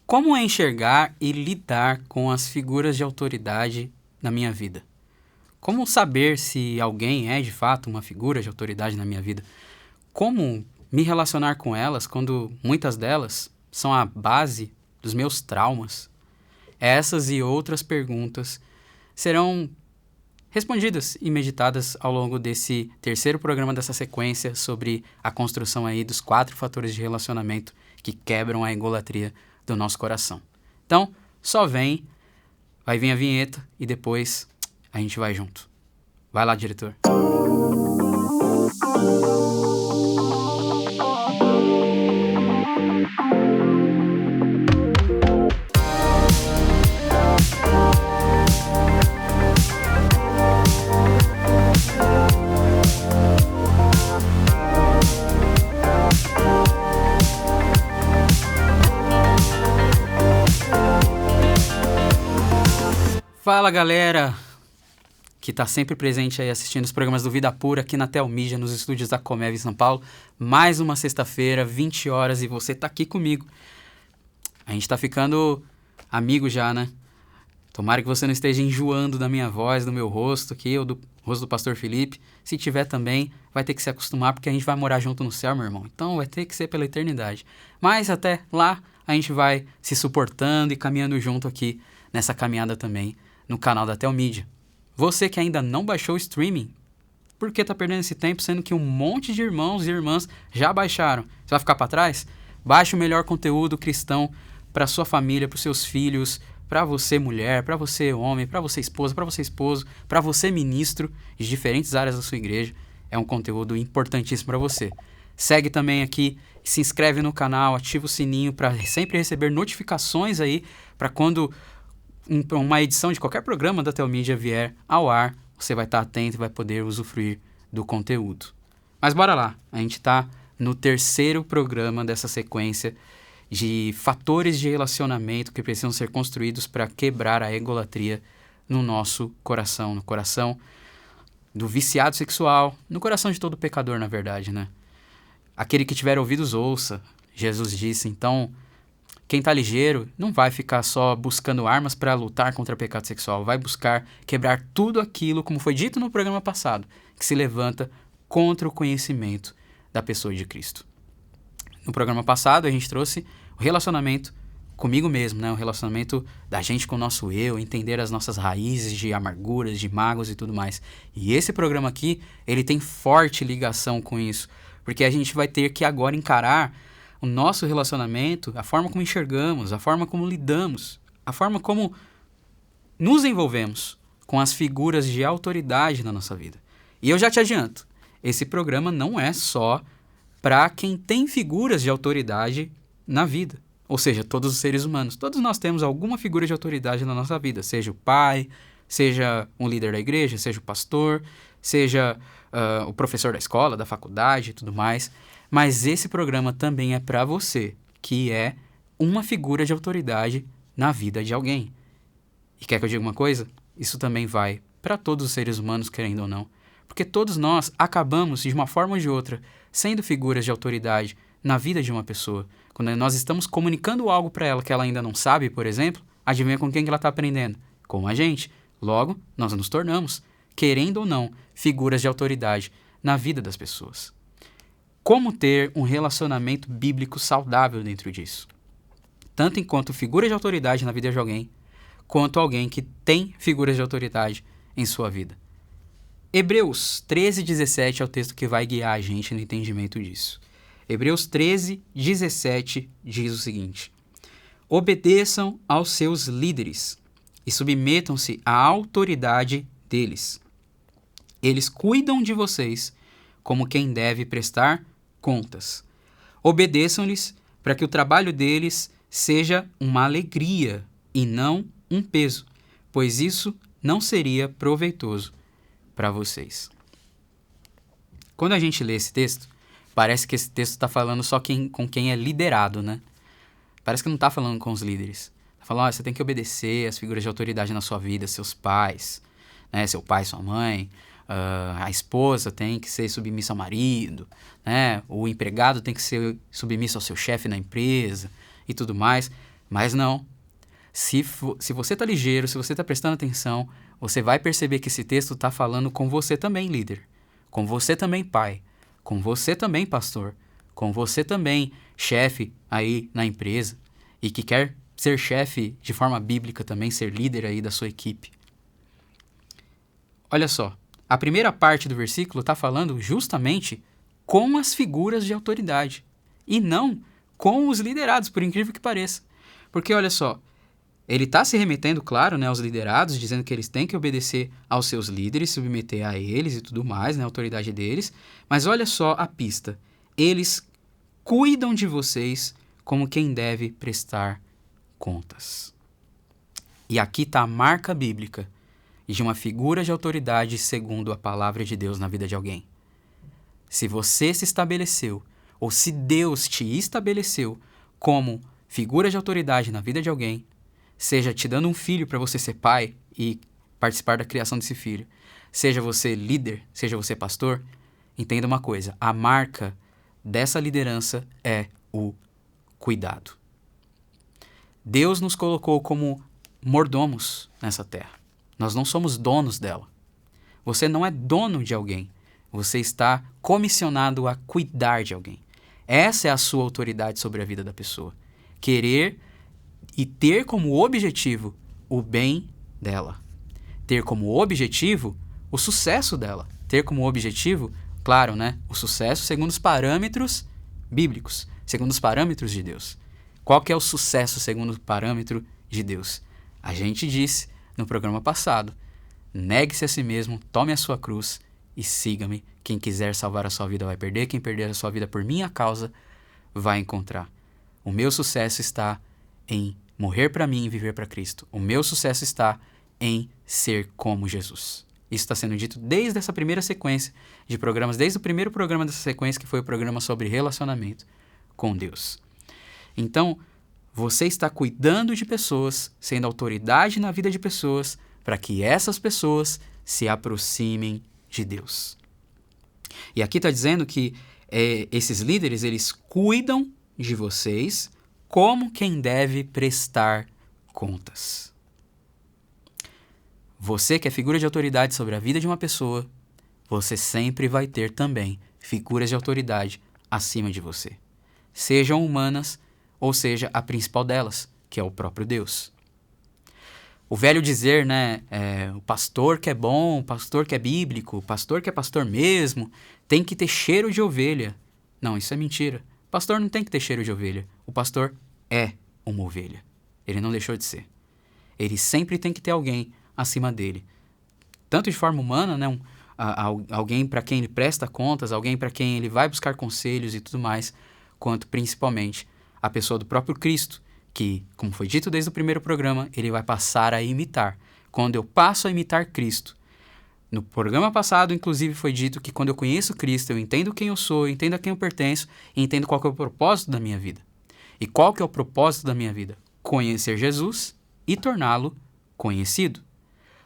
Como é enxergar e lidar com as figuras de autoridade na minha vida? Como saber se alguém é de fato uma figura de autoridade na minha vida? Como me relacionar com elas quando muitas delas são a base dos meus traumas? Essas e outras perguntas serão respondidas e meditadas ao longo desse terceiro programa dessa sequência sobre a construção aí dos 4 fatores de relacionamento que quebram a egolatria do nosso coração. Então, só vem, vai vir a vinheta e depois a gente vai junto. Vai lá, diretor. Fala, galera que está sempre presente aí assistindo os programas do Vida Pura aqui na Telmídia, nos estúdios da Comev em São Paulo. Mais uma sexta-feira, 20 horas, e você tá aqui comigo. A gente tá ficando amigo já, né? Tomara que você não esteja enjoando da minha voz, do meu rosto aqui, ou do rosto do pastor Felipe. Se tiver também, vai ter que se acostumar, porque a gente vai morar junto no céu, meu irmão. Então vai ter que ser pela eternidade. Mas até lá, a gente vai se suportando e caminhando junto aqui nessa caminhada também no canal da Telmídia. Você que ainda não baixou o streaming, por que tá perdendo esse tempo, sendo que um monte de irmãos e irmãs já baixaram? Você vai ficar para trás? Baixe o melhor conteúdo cristão para sua família, para os seus filhos, para você mulher, para você homem, para você esposa, para você esposo, para você ministro de diferentes áreas da sua igreja. É um conteúdo importantíssimo para você. Segue também aqui, se inscreve no canal, ativa o sininho para sempre receber notificações aí, para quando uma edição de qualquer programa da Telmídia vier ao ar, você vai estar atento e vai poder usufruir do conteúdo. Mas bora lá, a gente está no terceiro programa dessa sequência de fatores de relacionamento que precisam ser construídos para quebrar a egolatria no nosso coração, no coração do viciado sexual, no coração de todo pecador, na verdade, né? Aquele que tiver ouvidos ouça, Jesus disse. Então, quem está ligeiro não vai ficar só buscando armas para lutar contra o pecado sexual, vai buscar quebrar tudo aquilo, como foi dito no programa passado, que se levanta contra o conhecimento da pessoa de Cristo. No programa passado a gente trouxe o relacionamento comigo mesmo, né? O relacionamento da gente com o nosso eu, entender as nossas raízes de amarguras, de mágoas e tudo mais. E esse programa aqui, ele tem forte ligação com isso, porque a gente vai ter que agora encarar o nosso relacionamento, a forma como enxergamos, a forma como lidamos, a forma como nos envolvemos com as figuras de autoridade na nossa vida. E eu já te adianto, esse programa não é só para quem tem figuras de autoridade na vida. Ou seja, todos os seres humanos. Todos nós temos alguma figura de autoridade na nossa vida. Seja o pai, seja um líder da igreja, seja o pastor, seja o professor da escola, da faculdade e tudo mais. Mas esse programa também é para você, que é uma figura de autoridade na vida de alguém. E quer que eu diga uma coisa? Isso também vai para todos os seres humanos, querendo ou não. Porque todos nós acabamos, de uma forma ou de outra, sendo figuras de autoridade na vida de uma pessoa. Quando nós estamos comunicando algo para ela que ela ainda não sabe, por exemplo, adivinha com quem que ela está aprendendo? Com a gente. Logo, nós nos tornamos, querendo ou não, figuras de autoridade na vida das pessoas. Como ter um relacionamento bíblico saudável dentro disso? Tanto enquanto figura de autoridade na vida de alguém, quanto alguém que tem figuras de autoridade em sua vida. Hebreus 13:17 é o texto que vai guiar a gente no entendimento disso. Hebreus 13:17 diz o seguinte: obedeçam aos seus líderes e submetam-se à autoridade deles. Eles cuidam de vocês como quem deve prestar contas. Obedeçam-lhes para que o trabalho deles seja uma alegria e não um peso, pois isso não seria proveitoso para vocês. Quando a gente lê esse texto, parece que esse texto está falando só com quem é liderado, né? Parece que não está falando com os líderes. Está falando, você tem que obedecer às figuras de autoridade na sua vida, seus pais, né? Seu pai, sua mãe, a esposa tem que ser submissa ao marido, né? O empregado tem que ser submisso ao seu chefe na empresa e tudo mais. Mas não. Se você está ligeiro, se você está prestando atenção, você vai perceber que esse texto está falando com você também, líder. Com você também, pai. Com você também, pastor. Com você também, chefe aí na empresa. E que quer ser chefe de forma bíblica também, ser líder aí da sua equipe. Olha só, a primeira parte do versículo está falando justamente com as figuras de autoridade. E não com os liderados, por incrível que pareça. Porque olha só, ele está se remetendo, claro, né, aos liderados, dizendo que eles têm que obedecer aos seus líderes, submeter a eles e tudo mais, né, a autoridade deles. Mas olha só a pista. Eles cuidam de vocês como quem deve prestar contas. E aqui está a marca bíblica de uma figura de autoridade segundo a palavra de Deus na vida de alguém. Se você se estabeleceu, ou se Deus te estabeleceu como figura de autoridade na vida de alguém, seja te dando um filho para você ser pai e participar da criação desse filho, seja você líder, seja você pastor, entenda uma coisa, a marca dessa liderança é o cuidado. Deus nos colocou como mordomos nessa terra. Nós não somos donos dela. Você não é dono de alguém. Você está comissionado a cuidar de alguém. Essa é a sua autoridade sobre a vida da pessoa. Querer e ter como objetivo o bem dela. Ter como objetivo o sucesso dela. Ter como objetivo, claro, né, o sucesso segundo os parâmetros bíblicos, segundo os parâmetros de Deus. Qual que é o sucesso segundo o parâmetro de Deus? A gente disse no programa passado, negue-se a si mesmo, tome a sua cruz e siga-me. Quem quiser salvar a sua vida vai perder, quem perder a sua vida por minha causa vai encontrar. O meu sucesso está em morrer para mim e viver para Cristo. O meu sucesso está em ser como Jesus. Isso está sendo dito desde essa primeira sequência de programas, desde o primeiro programa dessa sequência, que foi o programa sobre relacionamento com Deus. Então, você está cuidando de pessoas, sendo autoridade na vida de pessoas, para que essas pessoas se aproximem de Deus. E aqui está dizendo que esses líderes, eles cuidam de vocês como quem deve prestar contas. Você que é figura de autoridade sobre a vida de uma pessoa, você sempre vai ter também figuras de autoridade acima de você. Sejam humanas, ou seja, a principal delas, que é o próprio Deus. O velho dizer, né, o pastor que é bom, o pastor que é bíblico, o pastor que é pastor mesmo, tem que ter cheiro de ovelha. Não, isso é mentira. O pastor não tem que ter cheiro de ovelha. O pastor é uma ovelha. Ele não deixou de ser. Ele sempre tem que ter alguém acima dele. Tanto de forma humana, né, alguém para quem ele presta contas, alguém para quem ele vai buscar conselhos e tudo mais, quanto principalmente a pessoa do próprio Cristo, que, como foi dito desde o primeiro programa, ele vai passar a imitar. Quando eu passo a imitar Cristo, no programa passado, inclusive, foi dito que quando eu conheço Cristo, eu entendo quem eu sou, eu entendo a quem eu pertenço e entendo qual que é o propósito da minha vida. E qual que é o propósito da minha vida? Conhecer Jesus e torná-lo conhecido.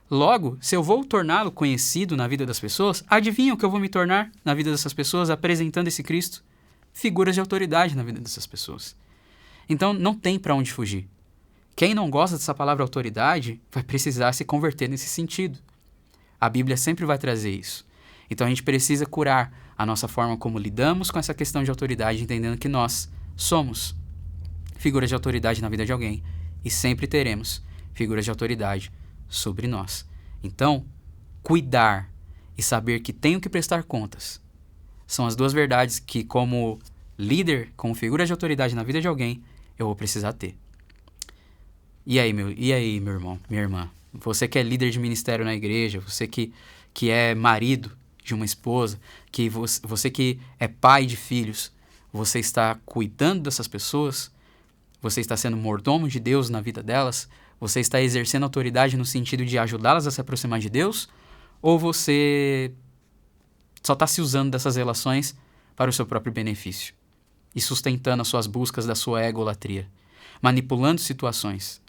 Logo, se eu vou torná-lo conhecido na vida das pessoas, adivinha o que eu vou me tornar na vida dessas pessoas apresentando esse Cristo? Figuras de autoridade na vida dessas pessoas. Então, não tem para onde fugir. Quem não gosta dessa palavra autoridade vai precisar se converter nesse sentido. A Bíblia sempre vai trazer isso. Então, a gente precisa curar a nossa forma como lidamos com essa questão de autoridade, entendendo que nós somos figuras de autoridade na vida de alguém e sempre teremos figuras de autoridade sobre nós. Então, cuidar e saber que tenho que prestar contas são as duas verdades que, como líder, como figura de autoridade na vida de alguém, eu vou precisar ter. E aí, meu irmão, minha irmã? Você que é líder de ministério na igreja, você que é marido de uma esposa, você que é pai de filhos, você está cuidando dessas pessoas? Você está sendo mordomo de Deus na vida delas? Você está exercendo autoridade no sentido de ajudá-las a se aproximar de Deus? Ou você só está se usando dessas relações para o seu próprio benefício e sustentando as suas buscas da sua egolatria, manipulando situações?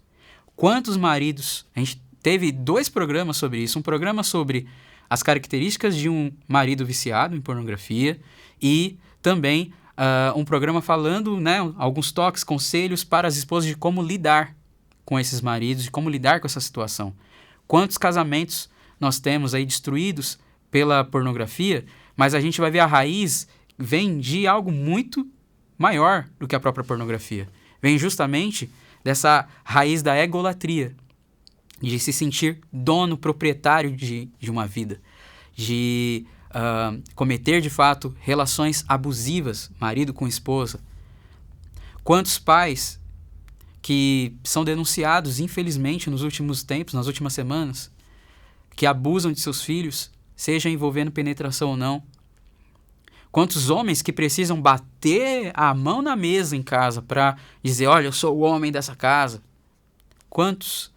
Quantos maridos... A gente teve 2 programas sobre isso. Um programa sobre as características de um marido viciado em pornografia e também um programa falando, né, alguns toques, conselhos para as esposas de como lidar com esses maridos, de como lidar com essa situação. Quantos casamentos nós temos aí destruídos pela pornografia, mas a gente vai ver a raiz vem de algo muito maior do que a própria pornografia. Vem justamente dessa raiz da egolatria, de se sentir dono, proprietário de uma vida, de cometer de fato relações abusivas, marido com esposa. Quantos pais que são denunciados, infelizmente, nos últimos tempos, nas últimas semanas, que abusam de seus filhos, seja envolvendo penetração ou não. Quantos homens que precisam bater a mão na mesa em casa para dizer, olha, eu sou o homem dessa casa. Quantos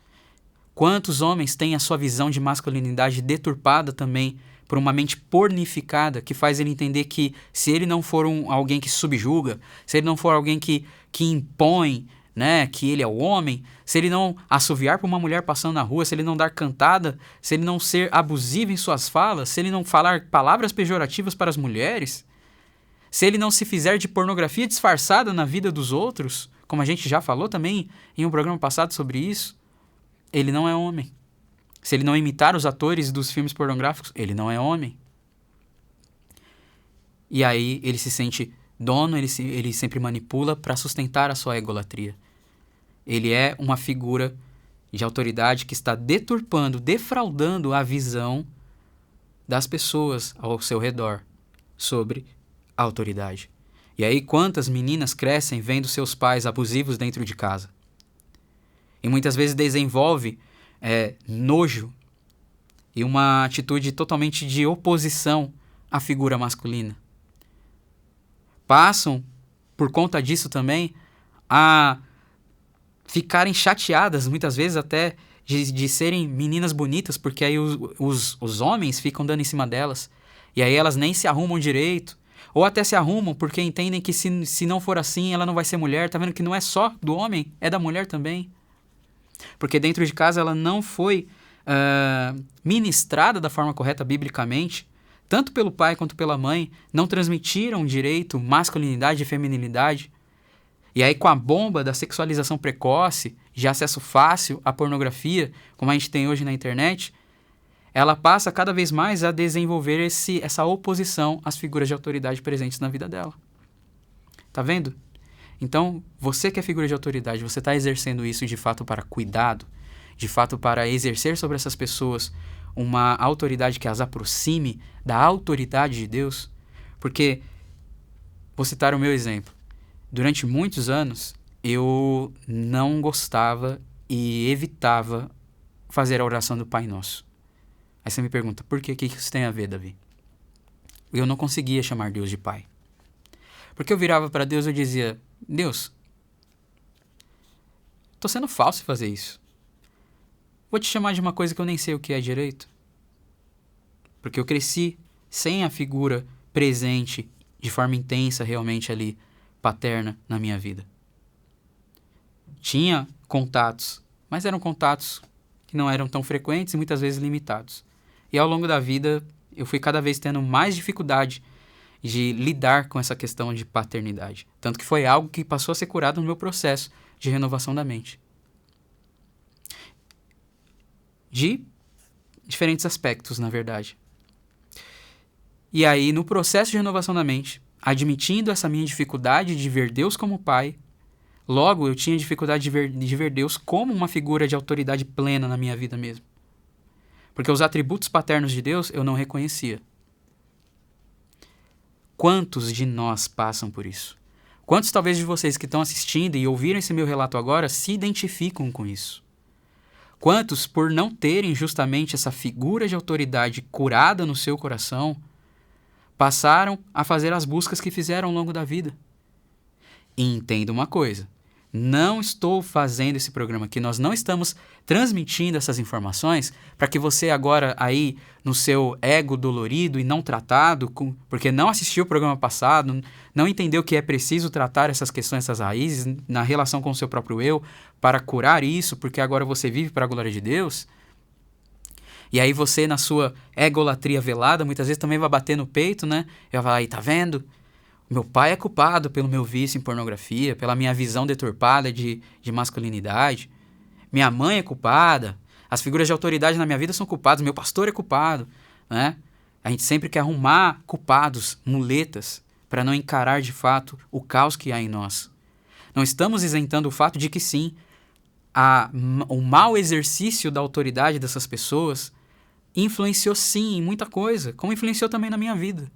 homens têm a sua visão de masculinidade deturpada também por uma mente pornificada que faz ele entender que se ele não for alguém que subjuga, se ele não for alguém que impõe, né, que ele é o homem, se ele não assoviar para uma mulher passando na rua, se ele não dar cantada, se ele não ser abusivo em suas falas, se ele não falar palavras pejorativas para as mulheres, se ele não se fizer de pornografia disfarçada na vida dos outros, como a gente já falou também em um programa passado sobre isso, ele não é homem. Se ele não imitar os atores dos filmes pornográficos, ele não é homem. E aí ele se sente dono, ele sempre manipula para sustentar a sua egolatria. Ele é uma figura de autoridade que está deturpando, defraudando a visão das pessoas ao seu redor sobre a autoridade. E aí quantas meninas crescem vendo seus pais abusivos dentro de casa? E muitas vezes desenvolve nojo e uma atitude totalmente de oposição à figura masculina. Passam, por conta disso também, a ficarem chateadas, muitas vezes até de serem meninas bonitas, porque aí os homens ficam dando em cima delas, e aí elas nem se arrumam direito, ou até se arrumam porque entendem que se não for assim, ela não vai ser mulher. Tá vendo que não é só do homem, é da mulher também. Porque dentro de casa ela não foi ministrada da forma correta biblicamente, tanto pelo pai quanto pela mãe, não transmitiram direito masculinidade e feminilidade. E aí com a bomba da sexualização precoce, de acesso fácil à pornografia, como a gente tem hoje na internet, ela passa cada vez mais a desenvolver essa oposição às figuras de autoridade presentes na vida dela. Tá vendo? Então, você que é figura de autoridade, você está exercendo isso de fato para cuidado, de fato para exercer sobre essas pessoas uma autoridade que as aproxime da autoridade de Deus? Porque, vou citar o meu exemplo. Durante muitos anos, eu não gostava e evitava fazer a oração do Pai Nosso. Aí você me pergunta, por que? O que isso tem a ver, Davi? Eu não conseguia chamar Deus de Pai. Porque eu virava para Deus e eu dizia, Deus, estou sendo falso em fazer isso. Vou te chamar de uma coisa que eu nem sei o que é direito. Porque eu cresci sem a figura presente, de forma intensa realmente ali, paterna na minha vida. Tinha contatos, mas eram contatos que não eram tão frequentes e muitas vezes limitados. E ao longo da vida eu fui cada vez tendo mais dificuldade de lidar com essa questão de paternidade. Tanto que foi algo que passou a ser curado no meu processo de renovação da mente. De diferentes aspectos, na verdade. E aí, no processo de renovação da mente, admitindo essa minha dificuldade de ver Deus como Pai, logo eu tinha dificuldade de ver Deus como uma figura de autoridade plena na minha vida mesmo. Porque os atributos paternos de Deus eu não reconhecia. Quantos de nós passam por isso? Quantos talvez de vocês que estão assistindo e ouviram esse meu relato agora se identificam com isso? Quantos, por não terem justamente essa figura de autoridade curada no seu coração, passaram a fazer as buscas que fizeram ao longo da vida? E entenda uma coisa, não estou fazendo esse programa aqui, nós não estamos transmitindo essas informações para que você agora aí, no seu ego dolorido e não tratado, porque não assistiu o programa passado, não entendeu que é preciso tratar essas questões, essas raízes, na relação com o seu próprio eu, para curar isso, porque agora você vive para a glória de Deus. E aí você, na sua egolatria velada, muitas vezes também vai bater no peito, né? E vai falar, aí, tá vendo? Meu pai é culpado pelo meu vício em pornografia, pela minha visão deturpada de masculinidade. Minha mãe é culpada. As figuras de autoridade na minha vida são culpadas. Meu pastor é culpado, né? A gente sempre quer arrumar culpados, muletas, para não encarar de fato o caos que há em nós. Não estamos isentando o fato de que sim, o mau exercício da autoridade dessas pessoas influenciou sim em muita coisa, como influenciou também na minha vida.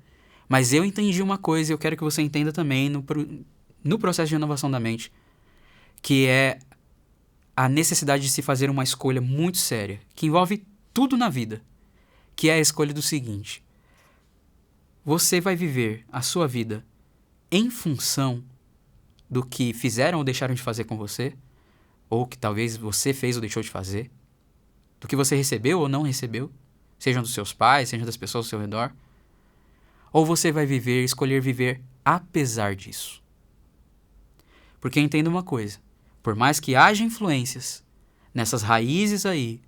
Mas eu entendi uma coisa e eu quero que você entenda também no processo de renovação da mente, que é a necessidade de se fazer uma escolha muito séria, que envolve tudo na vida, que é a escolha do seguinte: você vai viver a sua vida em função do que fizeram ou deixaram de fazer com você, ou que talvez você fez ou deixou de fazer, do que você recebeu ou não recebeu, sejam dos seus pais, sejam das pessoas ao seu redor, ou você vai escolher viver apesar disso. Porque entenda uma coisa, por mais que haja influências nessas raízes aí,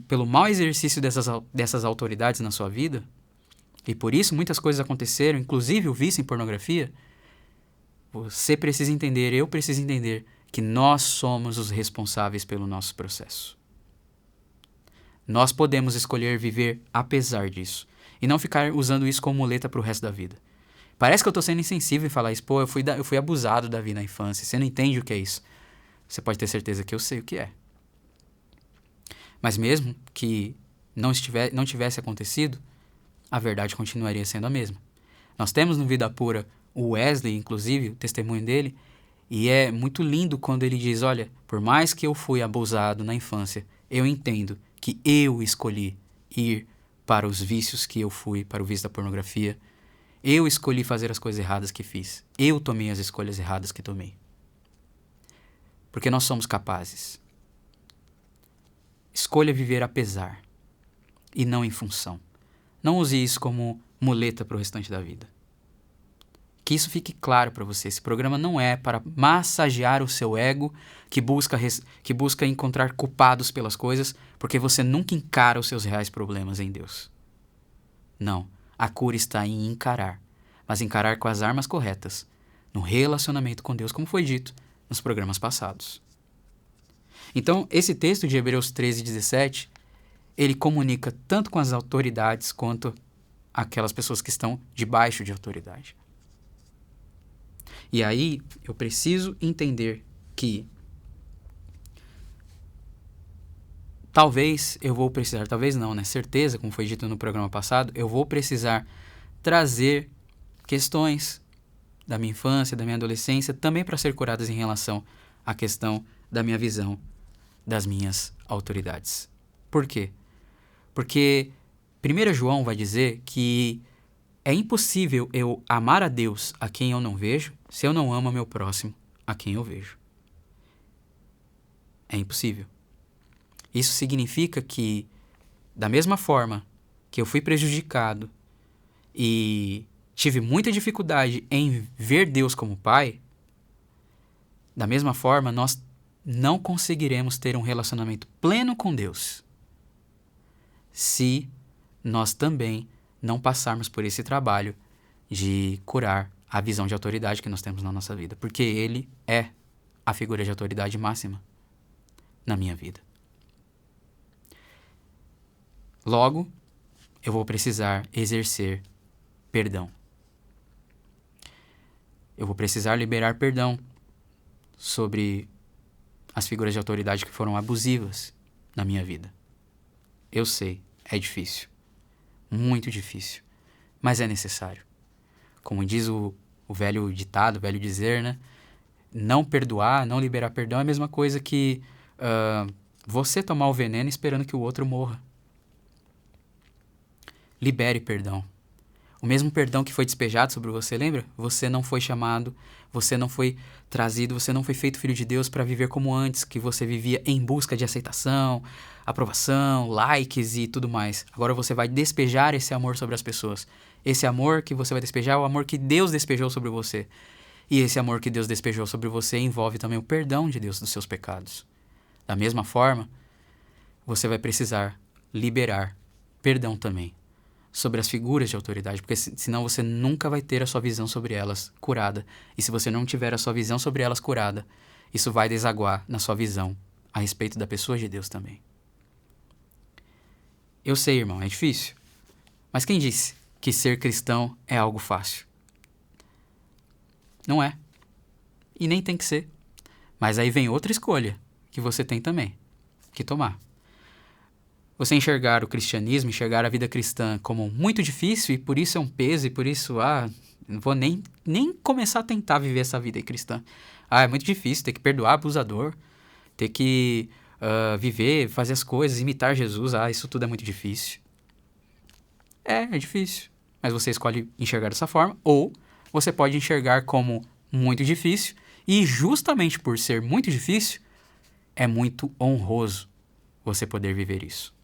pelo mau exercício dessas autoridades na sua vida, e por isso muitas coisas aconteceram, inclusive o vício em pornografia, você precisa entender, eu preciso entender, que nós somos os responsáveis pelo nosso processo. Nós podemos escolher viver apesar disso, e não ficar usando isso como muleta para o resto da vida. Parece que eu estou sendo insensível em falar isso. Pô, eu fui abusado da vida na infância. Você não entende o que é isso. Você pode ter certeza que eu sei o que é. Mas mesmo que não tivesse acontecido, a verdade continuaria sendo a mesma. Nós temos no Vida Pura o Wesley, inclusive, o testemunho dele, e é muito lindo quando ele diz, olha, por mais que eu fui abusado na infância, eu entendo que eu escolhi ir para os vícios que eu fui, para o vício da pornografia. Eu escolhi fazer as coisas erradas que fiz. Eu tomei as escolhas erradas que tomei. Porque nós somos capazes. Escolha viver apesar e não em função. Não use isso como muleta para o restante da vida. Que isso fique claro para você. Esse programa não é para massagear o seu ego, que busca encontrar culpados pelas coisas, porque você nunca encara os seus reais problemas em Deus. Não. A cura está em encarar, mas encarar com as armas corretas, no relacionamento com Deus, como foi dito nos programas passados. Então, esse texto de Hebreus 13:17, ele comunica tanto com as autoridades quanto aquelas pessoas que estão debaixo de autoridade. E aí, eu preciso entender que talvez eu vou precisar, talvez não, né? Certeza, como foi dito no programa passado, eu vou precisar trazer questões da minha infância, da minha adolescência, também para ser curadas em relação à questão da minha visão das minhas autoridades. Por quê? Porque 1 João vai dizer que é impossível eu amar a Deus a quem eu não vejo, se eu não amo ao meu próximo a quem eu vejo. É impossível. Isso significa que, da mesma forma que eu fui prejudicado e tive muita dificuldade em ver Deus como Pai, da mesma forma nós não conseguiremos ter um relacionamento pleno com Deus se nós também não passarmos por esse trabalho de curar a visão de autoridade que nós temos na nossa vida, porque Ele é a figura de autoridade máxima na minha vida. Logo, eu vou precisar exercer perdão. Eu vou precisar liberar perdão sobre as figuras de autoridade que foram abusivas na minha vida. Eu sei, é difícil. Muito difícil. Mas é necessário. Como diz o velho ditado, o velho dizer, né? Não perdoar, não liberar perdão é a mesma coisa que você tomar o veneno esperando que o outro morra. Libere perdão. O mesmo perdão que foi despejado sobre você, lembra? Você não foi chamado, você não foi trazido, você não foi feito filho de Deus para viver como antes, que você vivia em busca de aceitação, aprovação, likes e tudo mais. Agora você vai despejar esse amor sobre as pessoas. Esse amor que você vai despejar é o amor que Deus despejou sobre você. E esse amor que Deus despejou sobre você envolve também o perdão de Deus dos seus pecados. Da mesma forma, você vai precisar liberar perdão também sobre as figuras de autoridade, porque senão você nunca vai ter a sua visão sobre elas curada. E se você não tiver a sua visão sobre elas curada, isso vai desaguar na sua visão a respeito da pessoa de Deus também. Eu sei, irmão, é difícil. Mas quem disse que ser cristão é algo fácil? Não é. E nem tem que ser. Mas aí vem outra escolha que você tem também que tomar. Você enxergar o cristianismo, enxergar a vida cristã como muito difícil e por isso é um peso e por isso, não vou nem começar a tentar viver essa vida aí cristã. É muito difícil, ter que perdoar abusador, ter que viver, fazer as coisas, imitar Jesus, isso tudo é muito difícil. É difícil, mas você escolhe enxergar dessa forma, ou você pode enxergar como muito difícil e justamente por ser muito difícil, é muito honroso você poder viver isso.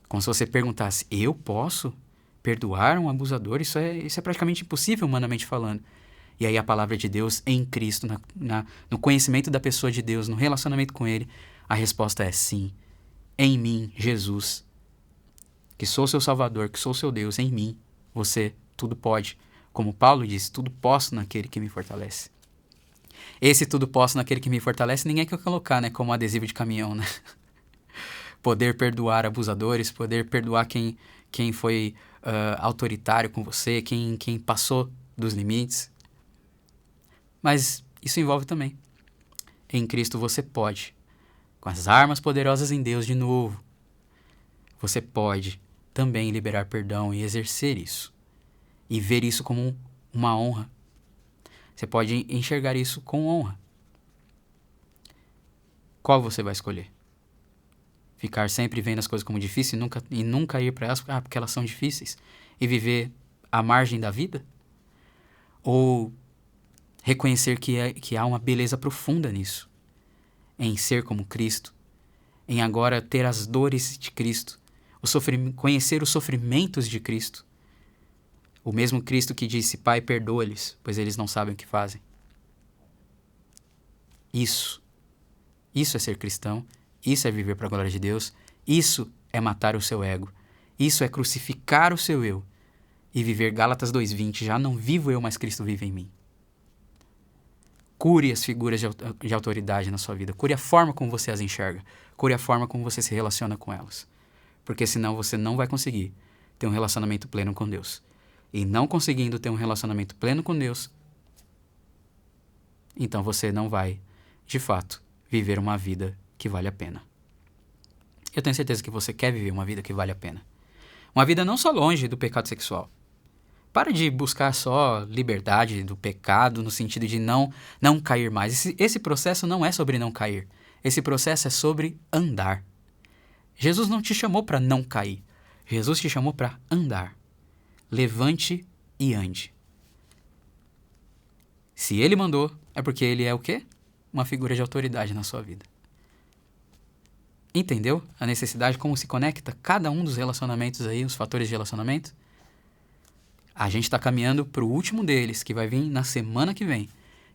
Como se você perguntasse, eu posso perdoar um abusador? Isso é praticamente impossível, humanamente falando. E aí a palavra de Deus em Cristo, no conhecimento da pessoa de Deus, no relacionamento com Ele, a resposta é sim. Em mim, Jesus, que sou seu Salvador, que sou seu Deus, em mim, você tudo pode. Como Paulo disse, tudo posso naquele que me fortalece. Esse tudo posso naquele que me fortalece, ninguém quer colocar, como adesivo de caminhão, Poder perdoar abusadores, poder perdoar quem foi autoritário com você, quem passou dos limites. Mas isso envolve também. Em Cristo você pode, com as armas poderosas em Deus de novo, você pode também liberar perdão e exercer isso. E ver isso como uma honra. Você pode enxergar isso com honra. Qual você vai escolher? Ficar sempre vendo as coisas como difíceis e nunca ir para elas porque elas são difíceis e viver à margem da vida? Ou reconhecer que há uma beleza profunda nisso, em ser como Cristo, em agora ter as dores de Cristo, conhecer os sofrimentos de Cristo, o mesmo Cristo que disse, Pai, perdoa-lhes, pois eles não sabem o que fazem. Isso é ser cristão. Isso é viver para a glória de Deus. Isso é matar o seu ego. Isso é crucificar o seu eu e viver Gálatas 2:20. Já não vivo eu, mas Cristo vive em mim. Cure as figuras de autoridade na sua vida. Cure a forma como você as enxerga. Cure a forma como você se relaciona com elas. Porque senão você não vai conseguir ter um relacionamento pleno com Deus. E não conseguindo ter um relacionamento pleno com Deus, então você não vai, de fato, viver uma vida que vale a pena. Eu tenho certeza que você quer viver uma vida que vale a pena. Uma vida não só longe do pecado sexual. Para de buscar só liberdade do pecado no sentido de não cair mais. Esse processo não é sobre não cair. Esse processo é sobre andar. Jesus não te chamou para não cair. Jesus te chamou para andar. Levante e ande. Se ele mandou, é porque ele é o quê? Uma figura de autoridade na sua vida. Entendeu a necessidade, como se conecta cada um dos relacionamentos aí, os fatores de relacionamento? A gente está caminhando para o último deles, que vai vir na semana que vem,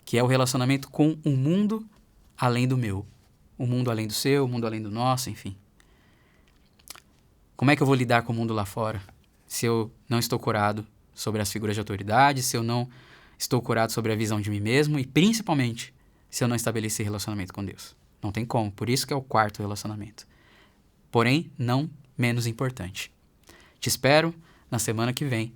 que é o relacionamento com o mundo além do meu. O mundo além do seu, o mundo além do nosso, enfim. Como é que eu vou lidar com o mundo lá fora se eu não estou curado sobre as figuras de autoridade, se eu não estou curado sobre a visão de mim mesmo e, principalmente, se eu não estabelecer relacionamento com Deus? Não tem como. Por isso que é o quarto relacionamento. Porém, não menos importante. Te espero na semana que vem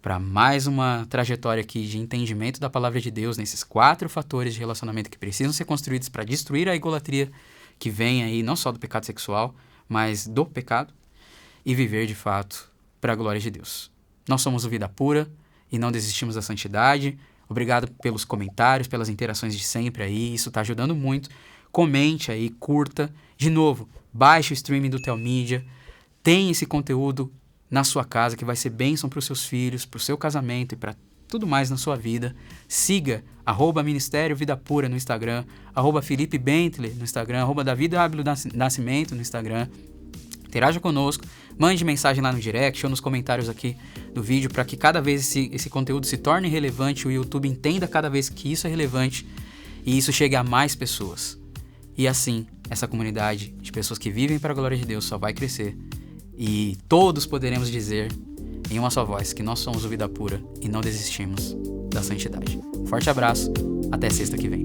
para mais uma trajetória aqui de entendimento da palavra de Deus nesses 4 fatores de relacionamento que precisam ser construídos para destruir a idolatria que vem aí, não só do pecado sexual, mas do pecado, e viver de fato para a glória de Deus. Nós somos o Vida Pura e não desistimos da santidade. Obrigado pelos comentários, pelas interações de sempre aí, isso está ajudando muito. Comente aí, curta. De novo, baixe o streaming do Telmídia. Tem esse conteúdo na sua casa que vai ser bênção para os seus filhos, para o seu casamento e para tudo mais na sua vida. Siga @Ministério Vida Pura no Instagram, @Felipe Bentley no Instagram, @David Nascimento no Instagram. Interaja conosco, mande mensagem lá no direct ou nos comentários aqui do vídeo para que cada vez esse conteúdo se torne relevante, o YouTube entenda cada vez que isso é relevante e isso chegue a mais pessoas. E assim, essa comunidade de pessoas que vivem para a glória de Deus só vai crescer. E todos poderemos dizer em uma só voz, que nós somos o Vida Pura e não desistimos da santidade. Forte abraço, até sexta que vem.